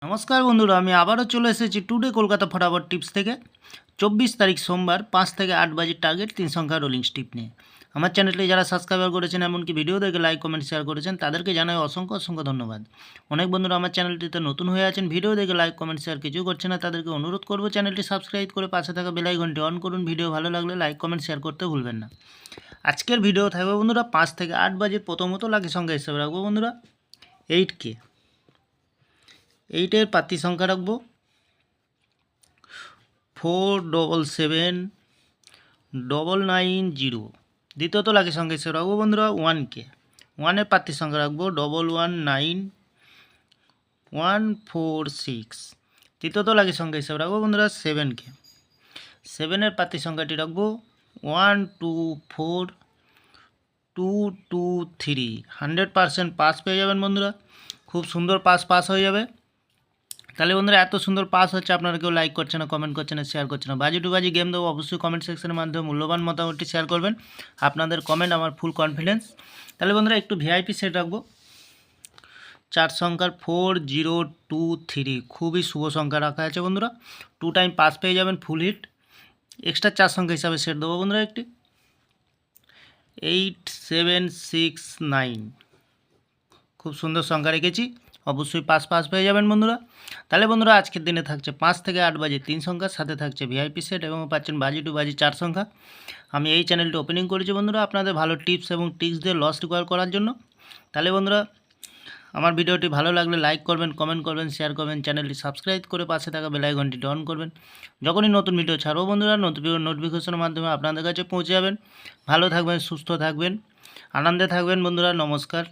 নমস্কার বন্ধুরা, আমি আবারও চলে এসেছি টুডে কলকাতা ফটাফট টিপস থেকে 24 তারিখ সোমবার 5 থেকে 8 বাজে টার্গেট 3 সংখ্যা রোলিং স্টিপ নিয়ে। আমার চ্যানেলটি যারা সাবস্ক্রাইবার করেছেন এমনকি ভিডিও দেখে লাইক কমেন্ট শেয়ার করেছেন তাদেরকে জানাই অসংখ্য অসংখ্য ধন্যবাদ। অনেক বন্ধুরা আমার চ্যানেলটিতে নতুন হয়ে আছেন, ভিডিও দেখে লাইক কমেন্ট শেয়ার কিছু করছে না, তাদেরকে অনুরোধ করব চ্যানেলটি সাবস্ক্রাইব করে পাশে থাকা বেল আইকনটি অন করুন। ভিডিও ভালো লাগলে লাইক কমেন্ট শেয়ার করতে ভুলবেন না। আজকের ভিডিও থাকবে বন্ধুরা 5 থেকে 8 বাজে প্রথমত লাকি সংখ্যা হিসেবে রাখবো বন্ধুরা 8K। 8-এর প্রার্থী সংখ্যা রাখবো 477990। দ্বিতীয়ত লাকি সংখ্যা হিসেবে রাখবো বন্ধুরা 1K। 1-এর প্রার্থী সংখ্যা রাখবো 119146। তৃতীয়ত লাকি সংখ্যা হিসেবে রাখবো বন্ধুরা 7K। 7-এর প্রার্থী সংখ্যাটি রাখবো 124223। 100% পাস পেয়ে যাবেন বন্ধুরা, খুব সুন্দর পাস হয়ে যাবে। তাহলে বন্ধুরা এত সুন্দর পাস হচ্ছে, আপনারা কেউ লাইক করছে না, কমেন্ট করছে না, শেয়ার করছে না। বাজি টু বাজি গেম দেবো, অবশ্যই কমেন্ট সেকশনের মাধ্যমে মূল্যবান মতামতটি শেয়ার করবেন। আপনাদের কমেন্ট আমার ফুল কনফিডেন্স। তাহলে বন্ধুরা একটু ভিআইপি সেট রাখবো 4 সংখ্যার 4023। খুবই শুভ সংখ্যা রাখা আছে বন্ধুরা, 2 টাইম পাস পেয়ে যাবেন, ফুল হিট। এক্সট্রা 4 সংখ্যা হিসাবে সেট দেবো বন্ধুরা একটি 8769। খুব সুন্দর সংখ্যা রেখেছি, অবশ্যই পাস পেয়ে যাবেন বন্ধুরা। তাহলে বন্ধুরা আজকের দিনে থাকছে 5 থেকে 8 বাজে 3 সংখ্যা, সাথে থাকছে ভিআইপি সেট এবং পাচ্ছেন বাজি টু বাজি 4 সংখ্যা। আমি এই চ্যানেলটি ওপেনিং করেছি বন্ধুরা আপনাদের ভালো টিপস এবং ট্রিক্স দিয়ে লস রিকভার করার জন্য। তাহলে বন্ধুরা আমার ভিডিওটি ভালো লাগলে লাইক করবেন, কমেন্ট করবেন, শেয়ার করবেন, চ্যানেলটি সাবস্ক্রাইব করে পাশে থাকা বেল আইকনটি অন করবেন। যখনই নতুন ভিডিও ছাড়বো বন্ধুরা নোটিফিকেশনের মাধ্যমে আপনাদের কাছে পৌঁছে যাবেন। ভালো থাকবেন, সুস্থ থাকবেন, আনন্দে থাকবেন বন্ধুরা। নমস্কার।